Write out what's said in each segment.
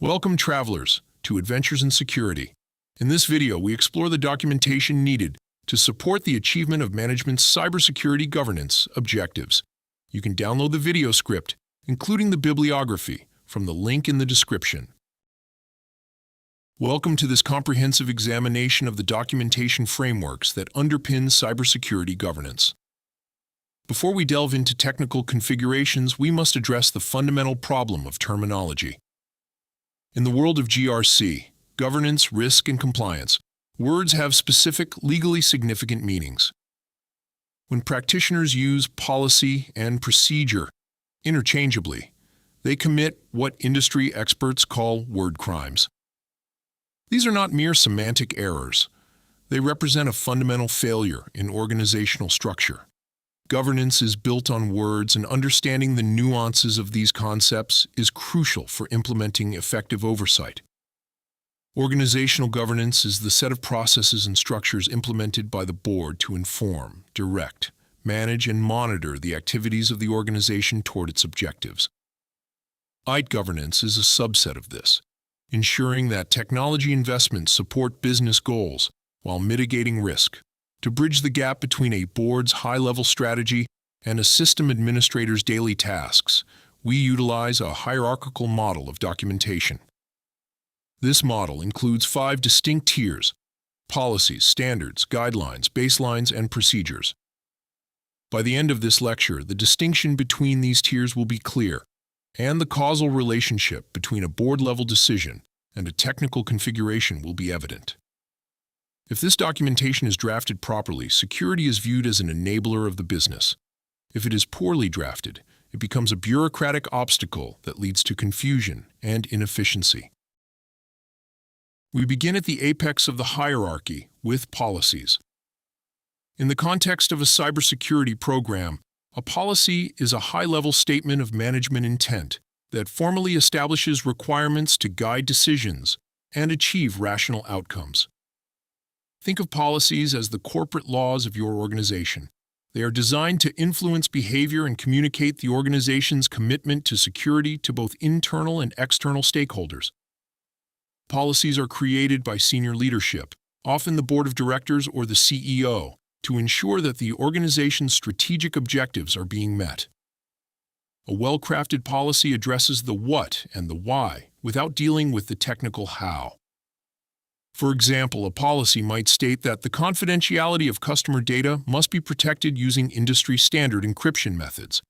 Welcome, travelers, to Adventures in Security. In this video, we explore the documentation needed to support the achievement of management's cybersecurity governance objectives. You can download the video script, including the bibliography, from the link in the description. Welcome to this comprehensive examination of the documentation frameworks that underpin cybersecurity governance. Before we delve into technical configurations, we must address the fundamental problem of terminology. In the world of GRC, governance, risk, and compliance, words have specific, legally significant meanings. When practitioners use policy and procedure interchangeably, they commit what industry experts call word crimes. These are not mere semantic errors. They represent a fundamental failure in organizational structure. Governance is built on words, and understanding the nuances of these concepts is crucial for implementing effective oversight. Organizational governance is the set of processes and structures implemented by the board to inform, direct, manage, and monitor the activities of the organization toward its objectives. IT governance is a subset of this, ensuring that technology investments support business goals while mitigating risk. To bridge the gap between a board's high-level strategy and a system administrator's daily tasks, we utilize a hierarchical model of documentation. This model includes 5 distinct tiers: policies, standards, guidelines, baselines, and procedures. By the end of this lecture, the distinction between these tiers will be clear, and the causal relationship between a board-level decision and a technical configuration will be evident. If this documentation is drafted properly, security is viewed as an enabler of the business. If it is poorly drafted, it becomes a bureaucratic obstacle that leads to confusion and inefficiency. We begin at the apex of the hierarchy with policies. In the context of a cybersecurity program, a policy is a high-level statement of management intent that formally establishes requirements to guide decisions and achieve rational outcomes. Think of policies as the corporate laws of your organization. They are designed to influence behavior and communicate the organization's commitment to security to both internal and external stakeholders. Policies are created by senior leadership, often the board of directors or the CEO, to ensure that the organization's strategic objectives are being met. A well-crafted policy addresses the what and the why without dealing with the technical how. For example, a policy might state that the confidentiality of customer data must be protected using industry-standard encryption methods.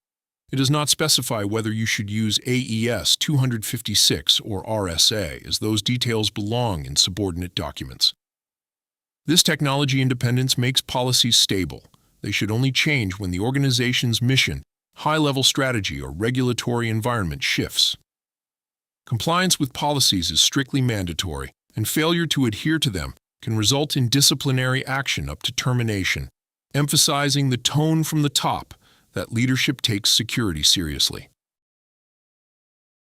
It does not specify whether you should use AES 256 or RSA, as those details belong in subordinate documents. This technology independence makes policies stable. They should only change when the organization's mission, high-level strategy, or regulatory environment shifts. Compliance with policies is strictly mandatory, and failure to adhere to them can result in disciplinary action up to termination, emphasizing the tone from the top that leadership takes security seriously.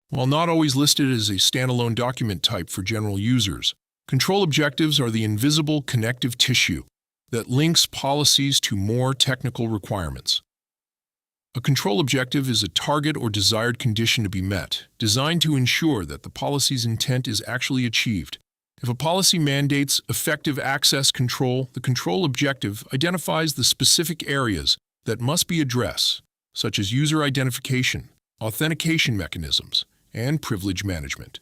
While not always listed as a standalone document type for general users, control objectives are the invisible connective tissue that links policies to more technical requirements. A control objective is a target or desired condition to be met, designed to ensure that the policy's intent is actually achieved. If a policy mandates effective access control, the control objective identifies the specific areas that must be addressed, such as user identification, authentication mechanisms, and privilege management.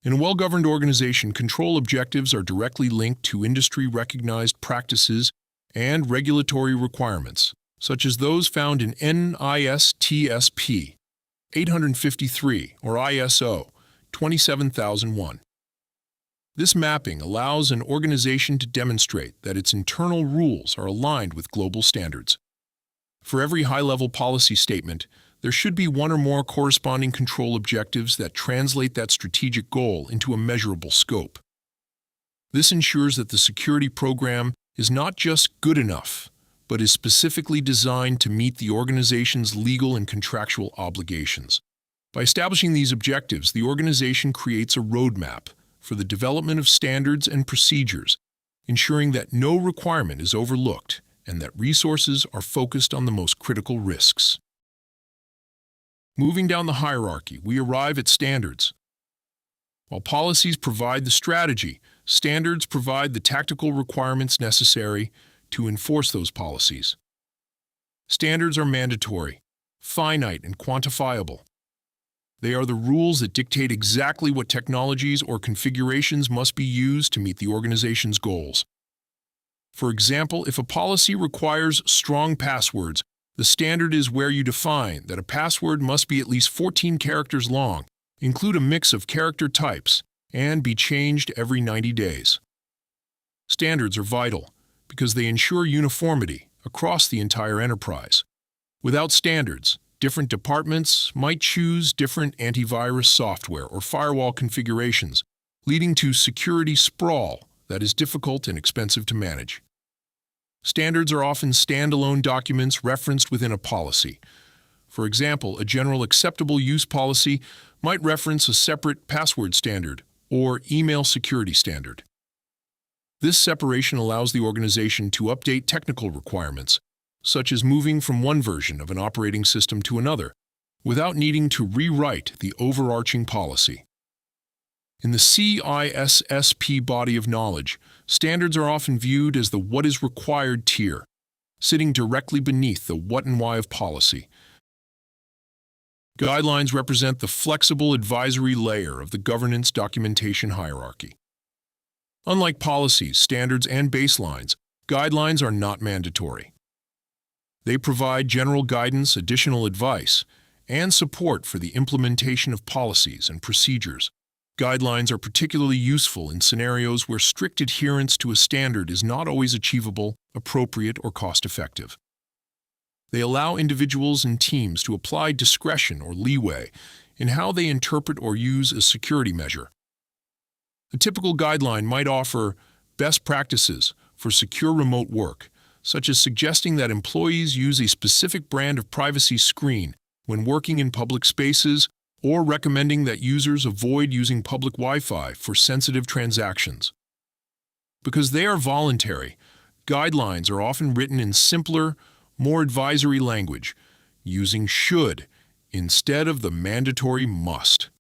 In a well-governed organization, control objectives are directly linked to industry-recognized practices and regulatory requirements, such as those found in NIST 853 or ISO 27001. This mapping allows an organization to demonstrate that its internal rules are aligned with global standards. For every high-level policy statement, there should be one or more corresponding control objectives that translate that strategic goal into a measurable scope. This ensures that the security program is not just good enough, but is specifically designed to meet the organization's legal and contractual obligations. By establishing these objectives, the organization creates a roadmap for the development of standards and procedures, ensuring that no requirement is overlooked and that resources are focused on the most critical risks. Moving down the hierarchy, we arrive at standards. While policies provide the strategy, standards provide the tactical requirements necessary to enforce those policies. Standards are mandatory, finite, and quantifiable. They are the rules that dictate exactly what technologies or configurations must be used to meet the organization's goals. For example, if a policy requires strong passwords, the standard is where you define that a password must be at least 14 characters long, include a mix of character types, and be changed every 90 days. Standards are vital because they ensure uniformity across the entire enterprise. Without standards, different departments might choose different antivirus software or firewall configurations, leading to security sprawl that is difficult and expensive to manage. Standards are often standalone documents referenced within a policy. For example, a general acceptable use policy might reference a separate password standard or email security standard. This separation allows the organization to update technical requirements, such as moving from one version of an operating system to another, without needing to rewrite the overarching policy. In the CISSP body of knowledge, standards are often viewed as the what is required tier, sitting directly beneath the what and why of policy. Guidelines represent the flexible advisory layer of the governance documentation hierarchy. Unlike policies, standards, and baselines, guidelines are not mandatory. They provide general guidance, additional advice, and support for the implementation of policies and procedures. Guidelines are particularly useful in scenarios where strict adherence to a standard is not always achievable, appropriate, or cost-effective. They allow individuals and teams to apply discretion or leeway in how they interpret or use a security measure. A typical guideline might offer best practices for secure remote work, such as suggesting that employees use a specific brand of privacy screen when working in public spaces, or recommending that users avoid using public Wi-Fi for sensitive transactions. Because they are voluntary, guidelines are often written in simpler, more advisory language, using should instead of the mandatory must.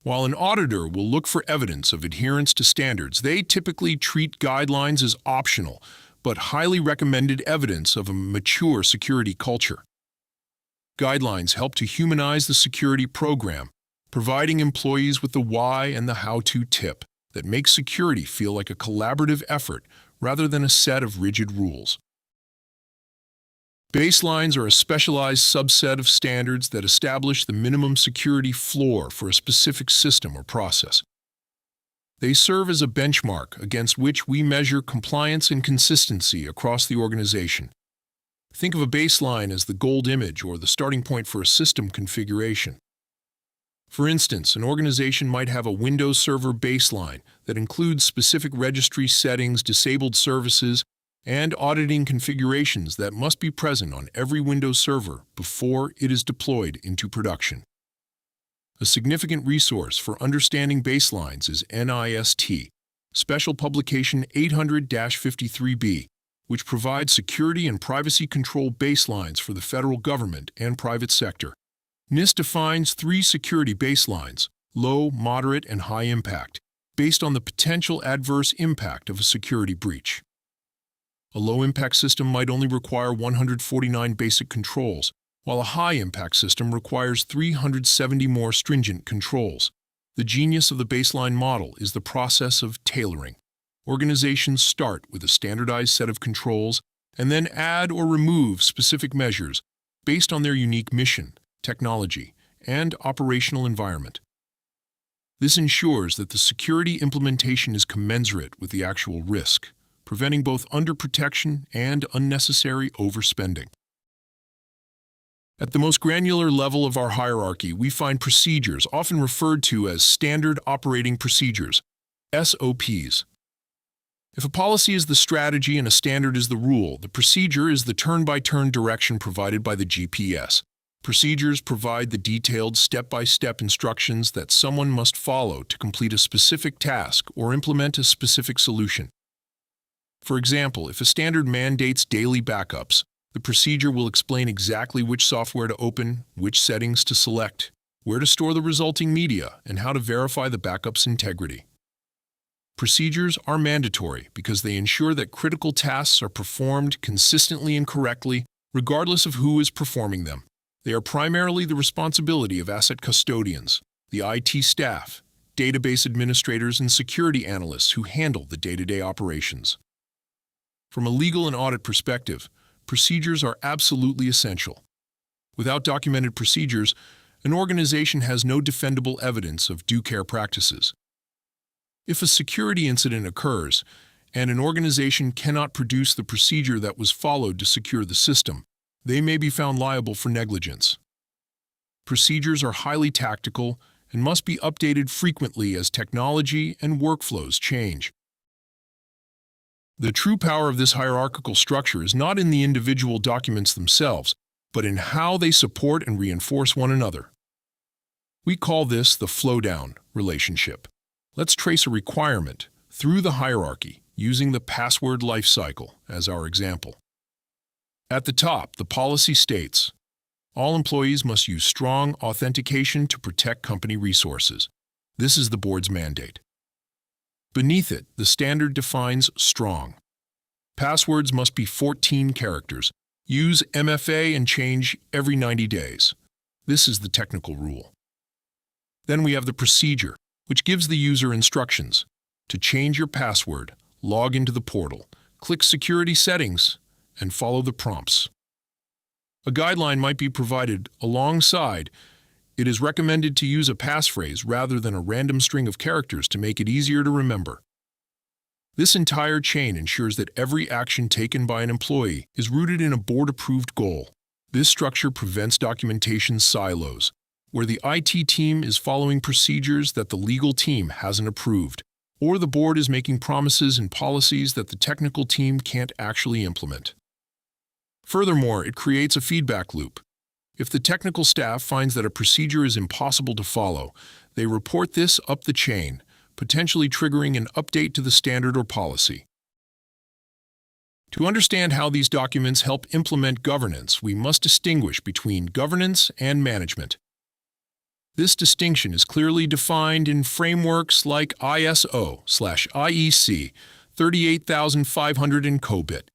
While an auditor will look for evidence of adherence to standards, they typically treat guidelines as optional, but highly recommended evidence of a mature security culture. Guidelines help to humanize the security program, providing employees with the why and the how-to tip that makes security feel like a collaborative effort rather than a set of rigid rules. Baselines are a specialized subset of standards that establish the minimum security floor for a specific system or process. They serve as a benchmark against which we measure compliance and consistency across the organization. Think of a baseline as the gold image or the starting point for a system configuration. For instance, an organization might have a Windows Server baseline that includes specific registry settings, disabled services, and auditing configurations that must be present on every Windows server before it is deployed into production. A significant resource for understanding baselines is NIST, Special Publication 800-53B, which provides security and privacy control baselines for the federal government and private sector. NIST defines 3 security baselines: low, moderate, and high impact, based on the potential adverse impact of a security breach. A low-impact system might only require 149 basic controls, while a high-impact system requires 370 more stringent controls. The genius of the baseline model is the process of tailoring. Organizations start with a standardized set of controls and then add or remove specific measures based on their unique mission, technology, and operational environment. This ensures that the security implementation is commensurate with the actual risk, preventing both underprotection and unnecessary overspending. At the most granular level of our hierarchy, we find procedures, often referred to as Standard Operating Procedures, SOPs. If a policy is the strategy and a standard is the rule, the procedure is the turn-by-turn direction provided by the GPS. Procedures provide the detailed step-by-step instructions that someone must follow to complete a specific task or implement a specific solution. For example, if a standard mandates daily backups, the procedure will explain exactly which software to open, which settings to select, where to store the resulting media, and how to verify the backup's integrity. Procedures are mandatory because they ensure that critical tasks are performed consistently and correctly, regardless of who is performing them. They are primarily the responsibility of asset custodians, the IT staff, database administrators, and security analysts who handle the day-to-day operations. From a legal and audit perspective, procedures are absolutely essential. Without documented procedures, an organization has no defendable evidence of due care practices. If a security incident occurs, and an organization cannot produce the procedure that was followed to secure the system, they may be found liable for negligence. Procedures are highly tactical and must be updated frequently as technology and workflows change. The true power of this hierarchical structure is not in the individual documents themselves, but in how they support and reinforce one another. We call this the flow-down relationship. Let's trace a requirement through the hierarchy using the password lifecycle as our example. At the top, the policy states, all employees must use strong authentication to protect company resources. This is the board's mandate. Beneath it, the standard defines strong. Passwords must be 14 characters. Use MFA and change every 90 days. This is the technical rule. Then we have the procedure, which gives the user instructions. To change your password, log into the portal, click Security Settings, and follow the prompts. A guideline might be provided alongside. It is recommended to use a passphrase rather than a random string of characters to make it easier to remember. This entire chain ensures that every action taken by an employee is rooted in a board-approved goal. This structure prevents documentation silos, where the IT team is following procedures that the legal team hasn't approved, or the board is making promises and policies that the technical team can't actually implement. Furthermore, it creates a feedback loop. If the technical staff finds that a procedure is impossible to follow, they report this up the chain, potentially triggering an update to the standard or policy. To understand how these documents help implement governance, we must distinguish between governance and management. This distinction is clearly defined in frameworks like ISO/IEC 38500 and COBIT.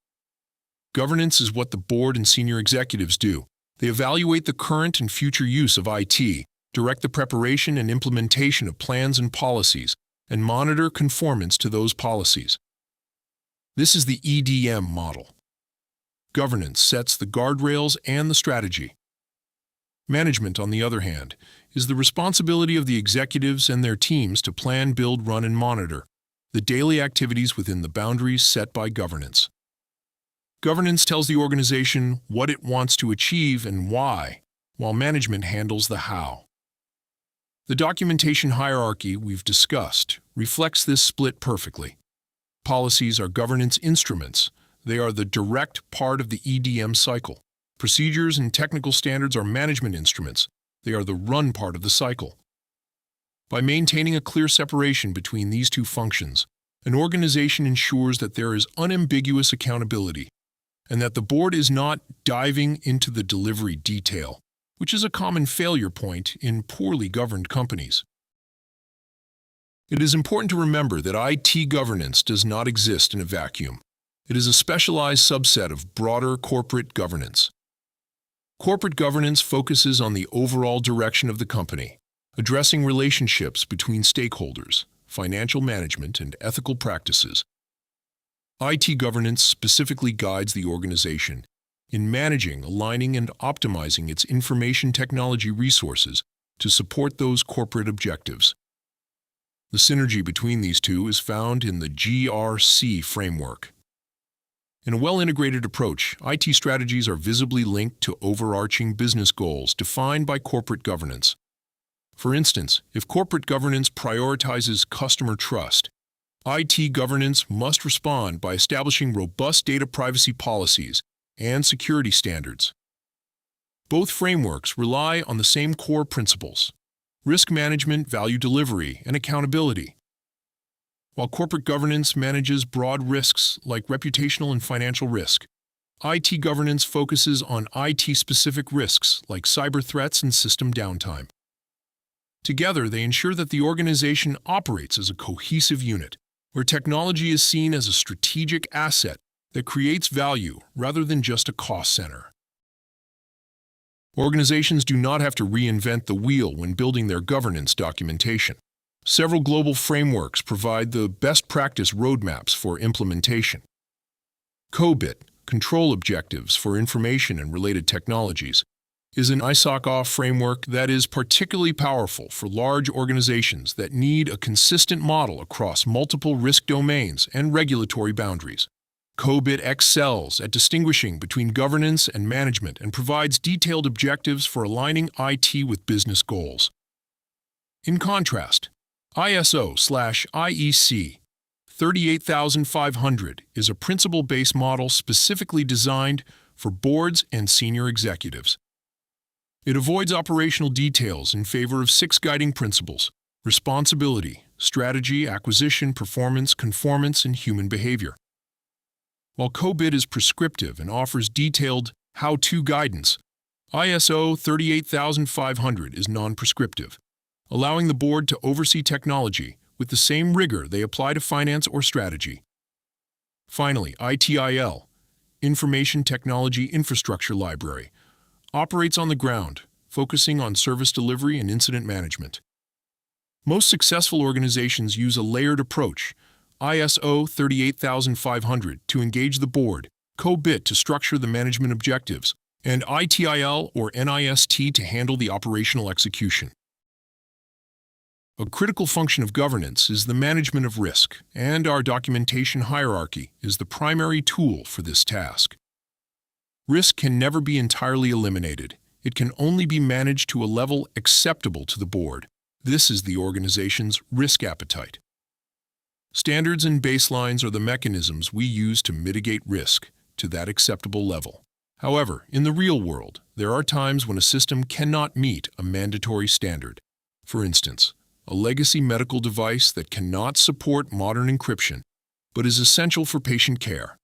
Governance is what the board and senior executives do. They evaluate the current and future use of IT, direct the preparation and implementation of plans and policies, and monitor conformance to those policies. This is the EDM model. Governance sets the guardrails and the strategy. Management, on the other hand, is the responsibility of the executives and their teams to plan, build, run, and monitor the daily activities within the boundaries set by governance. Governance tells the organization what it wants to achieve and why, while management handles the how. The documentation hierarchy we've discussed reflects this split perfectly. Policies are governance instruments. They are the direct part of the EDM cycle. Procedures and technical standards are management instruments. They are the run part of the cycle. By maintaining a clear separation between these two functions, an organization ensures that there is unambiguous accountability and that the board is not diving into the delivery detail, which is a common failure point in poorly governed companies. It is important to remember that IT governance does not exist in a vacuum. It is a specialized subset of broader corporate governance. Corporate governance focuses on the overall direction of the company, addressing relationships between stakeholders, financial management, and ethical practices. IT governance specifically guides the organization in managing, aligning, and optimizing its information technology resources to support those corporate objectives. The synergy between these two is found in the GRC framework. In a well-integrated approach, IT strategies are visibly linked to overarching business goals defined by corporate governance. For instance, if corporate governance prioritizes customer trust, IT governance must respond by establishing robust data privacy policies and security standards. Both frameworks rely on the same core principles: risk management, value delivery, and accountability. While corporate governance manages broad risks like reputational and financial risk, IT governance focuses on IT-specific risks like cyber threats and system downtime. Together, they ensure that the organization operates as a cohesive unit, where technology is seen as a strategic asset that creates value rather than just a cost center. Organizations do not have to reinvent the wheel when building their governance documentation. Several global frameworks provide the best practice roadmaps for implementation. COBIT, Control Objectives for Information and Related Technologies, is an ISO framework that is particularly powerful for large organizations that need a consistent model across multiple risk domains and regulatory boundaries. COBIT excels at distinguishing between governance and management and provides detailed objectives for aligning IT with business goals. In contrast, ISO/IEC 38500 is a principle-based model specifically designed for boards and senior executives. It avoids operational details in favor of 6 guiding principles: responsibility, strategy, acquisition, performance, conformance, and human behavior. While COBIT is prescriptive and offers detailed how-to guidance, ISO 38500 is non-prescriptive, allowing the board to oversee technology with the same rigor they apply to finance or strategy. Finally, ITIL, Information Technology Infrastructure Library, operates on the ground, focusing on service delivery and incident management. Most successful organizations use a layered approach, ISO 38500 to engage the board, COBIT to structure the management objectives, and ITIL or NIST to handle the operational execution. A critical function of governance is the management of risk, and our documentation hierarchy is the primary tool for this task. Risk can never be entirely eliminated. It can only be managed to a level acceptable to the board. This is the organization's risk appetite. Standards and baselines are the mechanisms we use to mitigate risk to that acceptable level. However, in the real world, there are times when a system cannot meet a mandatory standard. For instance, a legacy medical device that cannot support modern encryption, but is essential for patient care.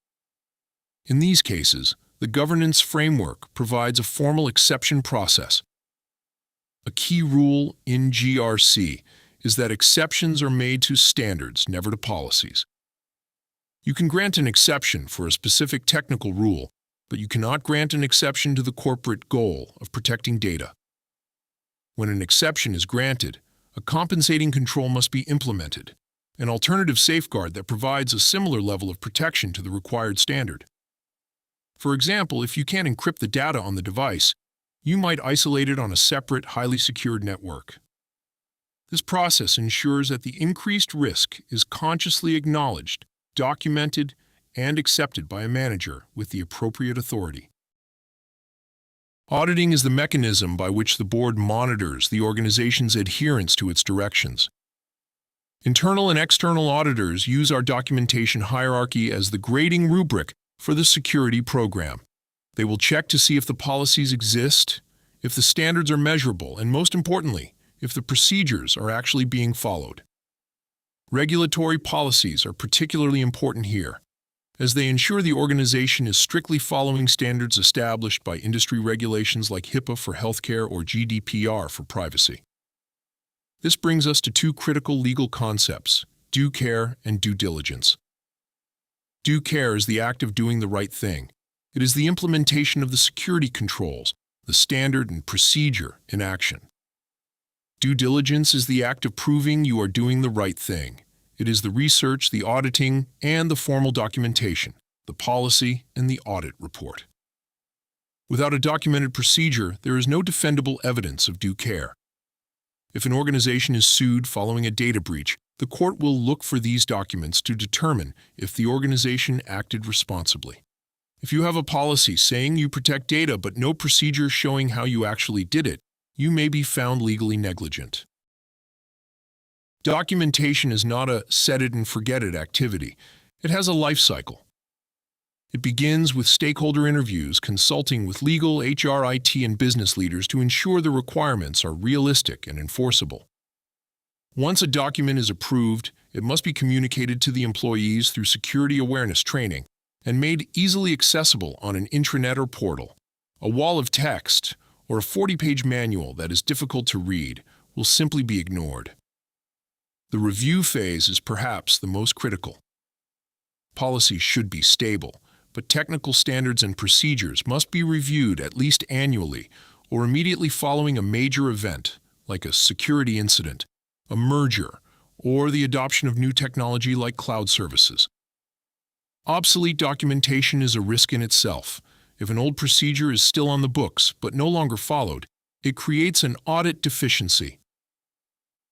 In these cases, the governance framework provides a formal exception process. A key rule in GRC is that exceptions are made to standards, never to policies. You can grant an exception for a specific technical rule, but you cannot grant an exception to the corporate goal of protecting data. When an exception is granted, a compensating control must be implemented, an alternative safeguard that provides a similar level of protection to the required standard. For example, if you can't encrypt the data on the device, you might isolate it on a separate, highly secured network. This process ensures that the increased risk is consciously acknowledged, documented, and accepted by a manager with the appropriate authority. Auditing is the mechanism by which the board monitors the organization's adherence to its directions. Internal and external auditors use our documentation hierarchy as the grading rubric for the security program. They will check to see if the policies exist, if the standards are measurable, and most importantly, if the procedures are actually being followed. Regulatory policies are particularly important here, as they ensure the organization is strictly following standards established by industry regulations like HIPAA for healthcare or GDPR for privacy. This brings us to 2 critical legal concepts: due care and due diligence. Due care is the act of doing the right thing. It is the implementation of the security controls, the standard and procedure in action. Due diligence is the act of proving you are doing the right thing. It is the research, the auditing, and the formal documentation, the policy, and the audit report. Without a documented procedure, there is no defendable evidence of due care. If an organization is sued following a data breach, the court will look for these documents to determine if the organization acted responsibly. If you have a policy saying you protect data but no procedure showing how you actually did it, you may be found legally negligent. Documentation is not a set-it-and-forget-it activity. It has a life cycle. It begins with stakeholder interviews, consulting with legal, HR, IT, and business leaders to ensure the requirements are realistic and enforceable. Once a document is approved, it must be communicated to the employees through security awareness training and made easily accessible on an intranet or portal. A wall of text, or a 40-page manual that is difficult to read, will simply be ignored. The review phase is perhaps the most critical. Policies should be stable, but technical standards and procedures must be reviewed at least annually or immediately following a major event, like a security incident, a merger, or the adoption of new technology like cloud services. Obsolete documentation is a risk in itself. If an old procedure is still on the books but no longer followed, it creates an audit deficiency.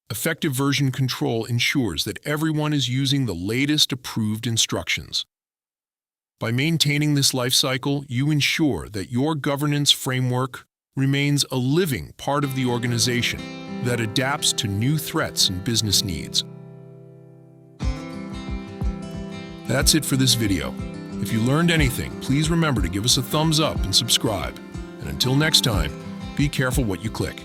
Effective version control ensures that everyone is using the latest approved instructions. By maintaining this life cycle, you ensure that your governance framework remains a living part of the organization that adapts to new threats and business needs. That's it for this video. If you learned anything, please remember to give us a thumbs up and subscribe. And until next time, be careful what you click.